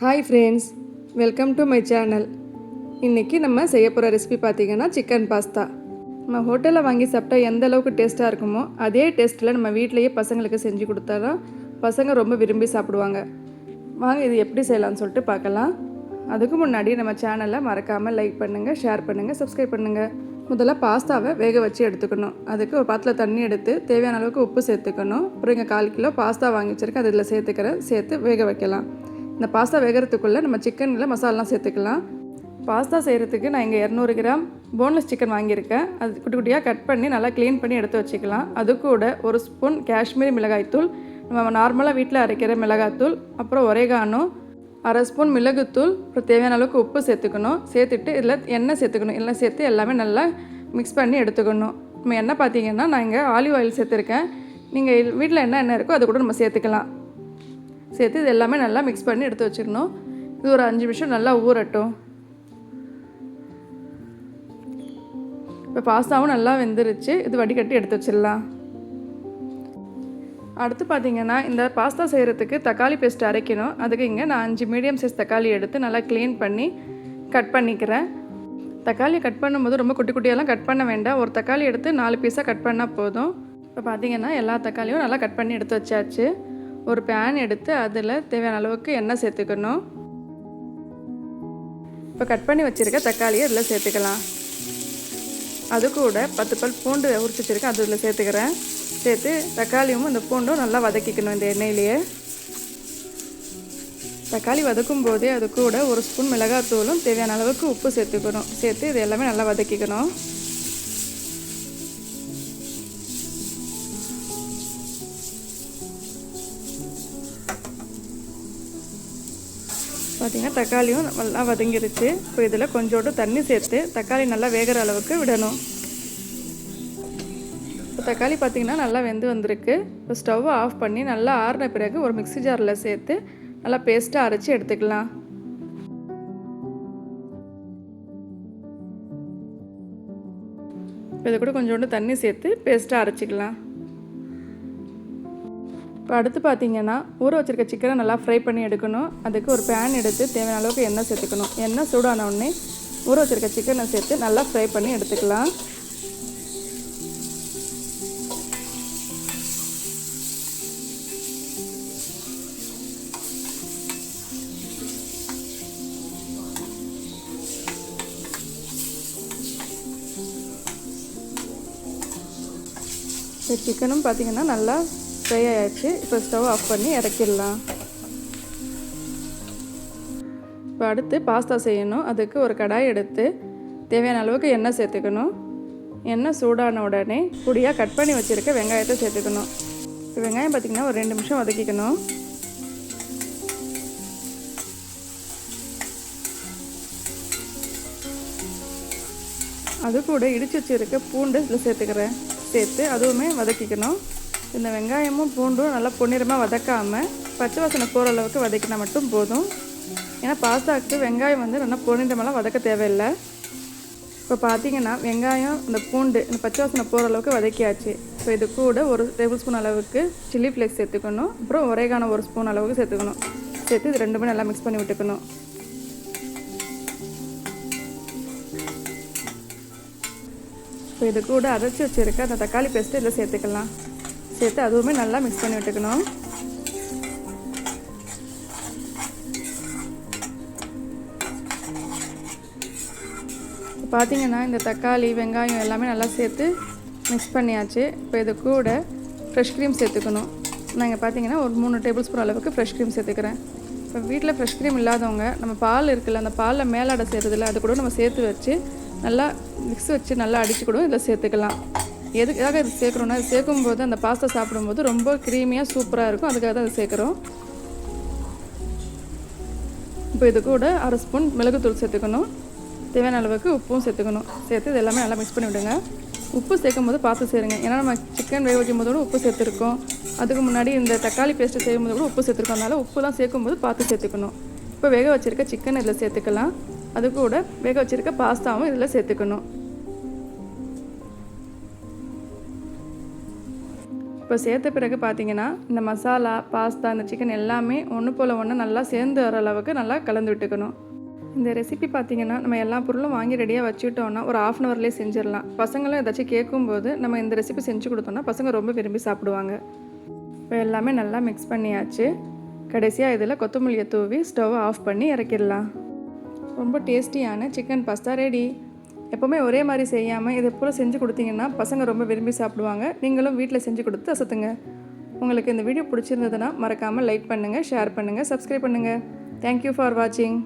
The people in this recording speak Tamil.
Hi friends, welcome to my channel. இன்றைக்கி நம்ம செய்ய போகிற ரெசிபி பார்த்திங்கன்னா சிக்கன் பாஸ்தா. நம்ம ஹோட்டலில் வாங்கி சாப்பிட்டா எந்த அளவுக்கு டேஸ்ட்டாக இருக்குமோ அதே டேஸ்ட்டில் நம்ம வீட்டிலையே பசங்களுக்கு செஞ்சு கொடுத்தா பசங்க ரொம்ப விரும்பி சாப்பிடுவாங்க. வாங்க இது எப்படி செய்யலாம்னு சொல்லிட்டு பார்க்கலாம். அதுக்கு முன்னாடி நம்ம சேனலை மறக்காமல் லைக் பண்ணுங்கள், ஷேர் பண்ணுங்கள், சப்ஸ்கிரைப் பண்ணுங்கள். முதல்ல பாஸ்தாவை வேக வச்சு எடுத்துக்கணும். அதுக்கு ஒரு பாத்திரத்தில் தண்ணி எடுத்து தேவையான அளவுக்கு உப்பு சேர்த்துக்கணும். அப்புறம் இங்கே 1/4 கிலோ பாஸ்தா வாங்கி வச்சுருக்கேன், அதில் சேர்த்து வேக வைக்கலாம். இந்த பாஸ்தா வேகிறதுக்குள்ளே நம்ம சிக்கனில் மசாலாலாம் சேர்த்துக்கலாம். பாஸ்தா செய்கிறதுக்கு நான் இங்கே 200 கிராம் போன்லெஸ் சிக்கன் வாங்கியிருக்கேன். அது குட்டி குட்டியாக கட் பண்ணி நல்லா க்ளீன் பண்ணி எடுத்து வச்சுக்கலாம். அது கூட 1 ஸ்பூன் காஷ்மீரி மிளகாய்த்தூள், நம்ம நார்மலாக வீட்டில் அரைக்கிற மிளகாய்த்தூள், அப்புறம் ஒரேகானோ, 1/2 ஸ்பூன் மிளகுத்தூள், அப்புறம் தேவையான அளவுக்கு உப்பு சேர்த்துக்கணும். சேர்த்துட்டு இதில் எண்ணெய் சேர்த்துக்கணும். எண்ணெய் சேர்த்து எல்லாமே நல்லா மிக்ஸ் பண்ணி எடுத்துக்கணும். நம்ம எண்ணெய் பார்த்திங்கன்னா நான் இங்கே ஆலிவ் ஆயில் சேர்த்துருக்கேன். நீங்கள் வீட்டில் என்ன எண்ணெய் இருக்கோ அது கூட நம்ம சேர்த்துக்கலாம். சேர்த்து இது எல்லாமே நல்லா மிக்ஸ் பண்ணி எடுத்து வச்சுக்கணும். இது ஒரு 5 நிமிஷம் நல்லா ஊறட்டும். இப்போ பாஸ்தாவும் நல்லா வெந்துருச்சு. இது வடிகட்டி எடுத்து வச்சிடலாம். அடுத்து பார்த்திங்கன்னா இந்த பாஸ்தா செய்கிறதுக்கு தக்காளி பேஸ்ட் அரைக்கணும். அதுக்கு இங்கே நான் 5 மீடியம் சைஸ் தக்காளி எடுத்து நல்லா க்ளீன் பண்ணி கட் பண்ணிக்கிறேன். தக்காளியை கட் பண்ணும்போது ரொம்ப குட்டி குட்டியெல்லாம் கட் பண்ண வேண்டாம். ஒரு தக்காளி எடுத்து 4 பீஸாக கட் பண்ணால் போதும். இப்போ பார்த்திங்கன்னா எல்லா தக்காளியும் நல்லா கட் பண்ணி எடுத்து வச்சாச்சு. ஒரு பேன் எடுத்து அதில் தேவையான அளவுக்கு எண்ணெய் சேர்த்துக்கணும். இப்போ கட் பண்ணி வச்சுருக்க தக்காளியை இதில் சேர்த்துக்கலாம். அது கூட 10 பல் பூண்டு உரிச்சு வச்சுருக்கேன், அது இதில் சேர்த்துக்கிறேன். சேர்த்து தக்காளியும் இந்த பூண்டும் நல்லா வதக்கிக்கணும். இந்த எண்ணெயிலேயே தக்காளி வதக்கும் போதே அது கூட 1 ஸ்பூன் மிளகாத்தூளும் தேவையான அளவுக்கு உப்பு சேர்த்துக்கணும். சேர்த்து இது எல்லாமே நல்லா வதக்கிக்கணும். பார்த்திங்கன்னா தக்காளியும் நல்லா வதங்கிருச்சு. இப்போ இதில் கொஞ்சோண்டு தண்ணி சேர்த்து தக்காளி நல்லா வேகிற அளவுக்கு விடணும். இப்போ தக்காளி பார்த்திங்கன்னா நல்லா வெந்து வந்திருக்கு. இப்போ ஸ்டவ்வை ஆஃப் பண்ணி நல்லா ஆறின பிறகு ஒரு மிக்ஸி ஜாரில் சேர்த்து நல்லா பேஸ்ட்டாக அரைச்சி எடுத்துக்கலாம். இப்போ இது கூட கொஞ்சோண்டு தண்ணி சேர்த்து பேஸ்ட்டாக அரைச்சிக்கலாம். இப்போ அடுத்து பார்த்திங்கன்னா ஊற வச்சுருக்க சிக்கனை நல்லா ஃப்ரை பண்ணி எடுக்கணும். அதுக்கு ஒரு பேன் எடுத்து தேவையான அளவுக்கு எண்ணெய் சேர்த்துக்கணும். எண்ணெய் சூடான உடனே ஊற வச்சுருக்க சிக்கனை சேர்த்து நல்லா ஃப்ரை பண்ணி எடுத்துக்கலாம். இப்போ சிக்கனும் பார்த்திங்கன்னா நல்லா ஃப்ரை ஆயாச்சு. இப்போ ஸ்டவ் ஆஃப் பண்ணி இறக்கிடலாம். இப்போ அடுத்து பாஸ்தா செய்யணும். அதுக்கு ஒரு கடாய் எடுத்து தேவையான அளவுக்கு எண்ணெய் சேர்த்துக்கணும். எண்ணெய் சூடான உடனே பொடியாக கட் பண்ணி வச்சுருக்க வெங்காயத்தை சேர்த்துக்கணும். இப்போ வெங்காயம் பார்த்திங்கன்னா ஒரு 2 நிமிஷம் வதக்கிக்கணும். அது கூட இடித்து வச்சுருக்க பூண்டு இதில் சேர்த்துக்கிறேன். சேர்த்து அதுவுமே வதக்கிக்கணும். இந்த வெங்காயமும் பூண்டும் நல்லா பொன்னிறமாக வதக்காமல் பச்சை வாசனை போகிற அளவுக்கு வதக்கினா மட்டும் போதும். ஏன்னா பாஸ்தாவுக்கு வெங்காயம் நல்லா பொன்னிறமெல்லாம் வதக்க தேவையில்லை. இப்போ பார்த்திங்கன்னா வெங்காயம் இந்த பூண்டு இந்த பச்சை வாசனை போகிற அளவுக்கு வதக்கியாச்சு. இப்போ இது கூட 1 டேபிள் ஸ்பூன் அளவுக்கு சில்லி ஃப்ளேக்ஸ் சேர்த்துக்கணும். அப்புறம் ஒரேகானோ 1 ஸ்பூன் அளவுக்கு சேர்த்துக்கணும். சேர்த்து இது ரெண்டுமே நல்லா மிக்ஸ் பண்ணி விட்டுக்கணும். இப்போ இது கூட அரைச்சி வச்சுருக்க அந்த தக்காளி பேஸ்ட்டு இதில் சேர்த்துக்கலாம். சேர்த்து அதுவுமே நல்லா மிக்ஸ் பண்ணி விட்டுக்கணும். பார்த்திங்கன்னா இந்த தக்காளி வெங்காயம் எல்லாமே நல்லா சேர்த்து மிக்ஸ் பண்ணியாச்சு. இப்போ இது கூட ஃப்ரெஷ் க்ரீம் சேர்த்துக்கணும். நான் இங்கே பார்த்திங்கன்னா ஒரு 3 டேபிள் ஸ்பூன் அளவுக்கு ஃப்ரெஷ் க்ரீம் சேர்த்துக்கிறேன். இப்போ வீட்டில் ஃப்ரெஷ் க்ரீம் இல்லாதவங்க நம்ம பால் இருக்குல்ல, அந்த பாலில் மேலாடை சேர்த்துதில்ல, அது கூட நம்ம சேர்த்து வச்சு நல்லா மிக்ஸ் வச்சு நல்லா அடித்து கூட இதில் சேர்த்துக்கலாம். எதுக்காக இது சேர்க்குறோன்னா, இது சேர்க்கும்போது அந்த பாஸ்தா சாப்பிடும்போது ரொம்ப க்ரீமியாக சூப்பராக இருக்கும். அதுக்காக தான் அது சேர்க்குறோம். இப்போ இது கூட 1/2 ஸ்பூன் மிளகுத்தூள் சேர்த்துக்கணும். தேவையான அளவுக்கு உப்பும் சேர்த்துக்கணும். சேர்த்து இது எல்லாமே நல்லா மிக்ஸ் பண்ணி விடுங்க. உப்பு சேர்க்கும் போது பார்த்து சேருங்க. ஏன்னா நம்ம சிக்கன் வேக வைக்கும் போதோட உப்பு சேர்த்துருக்கோம். அதுக்கு முன்னாடி இந்த தக்காளி பேஸ்ட்டு செய்யும்போது கூட உப்பு சேர்த்துருக்கோம். அதனால் உப்புலாம் சேர்க்கும்போது பார்த்து சேர்த்துக்கணும். இப்போ வேக வச்சுருக்க சிக்கன் இதில் சேர்த்துக்கலாம். அது கூட வேக வச்சுருக்க பாஸ்தாவும் இதில் சேர்த்துக்கணும். இப்போ இப்போ சேர்த்த பிறகு பார்த்தீங்கன்னா இந்த மசாலா, பாஸ்தா, இந்த சிக்கன் எல்லாமே ஒன்று போல் ஒன்று நல்லா சேர்ந்து வர அளவுக்கு நல்லா கலந்து விட்டுக்கணும். இந்த ரெசிபி பார்த்திங்கன்னா நம்ம எல்லா பொருளும் வாங்கி ரெடியாக வச்சுக்கிட்டோன்னா ஒரு 1/2 அன் ஹவர்லேயே செஞ்சிடலாம். பசங்களும் ஏதாச்சும் கேட்கும்போது நம்ம இந்த ரெசிபி செஞ்சு கொடுத்தோன்னா பசங்க ரொம்ப விரும்பி சாப்பிடுவாங்க. இப்போ எல்லாமே நல்லா மிக்ஸ் பண்ணியாச்சு. கடைசியாக இதில் கொத்தமல்லியை தூவி ஸ்டவ்வை ஆஃப் பண்ணி இறக்கிடலாம். ரொம்ப டேஸ்டியான சிக்கன் பாஸ்தா ரெடி. எப்போவுமே ஒரே மாதிரி செய்யாமல் இதை போல் செஞ்சு கொடுத்தீங்கன்னா பசங்க ரொம்ப விரும்பி சாப்பிடுவாங்க. நீங்களும் வீட்டில் செஞ்சு கொடுத்து அசத்துங்க. உங்களுக்கு இந்த வீடியோ பிடிச்சிருந்ததுன்னா மறக்காமல் லைக் பண்ணுங்கள், ஷேர் பண்ணுங்கள், சப்ஸ்கிரைப் பண்ணுங்கள். தேங்க்யூ ஃபார் வாட்சிங்.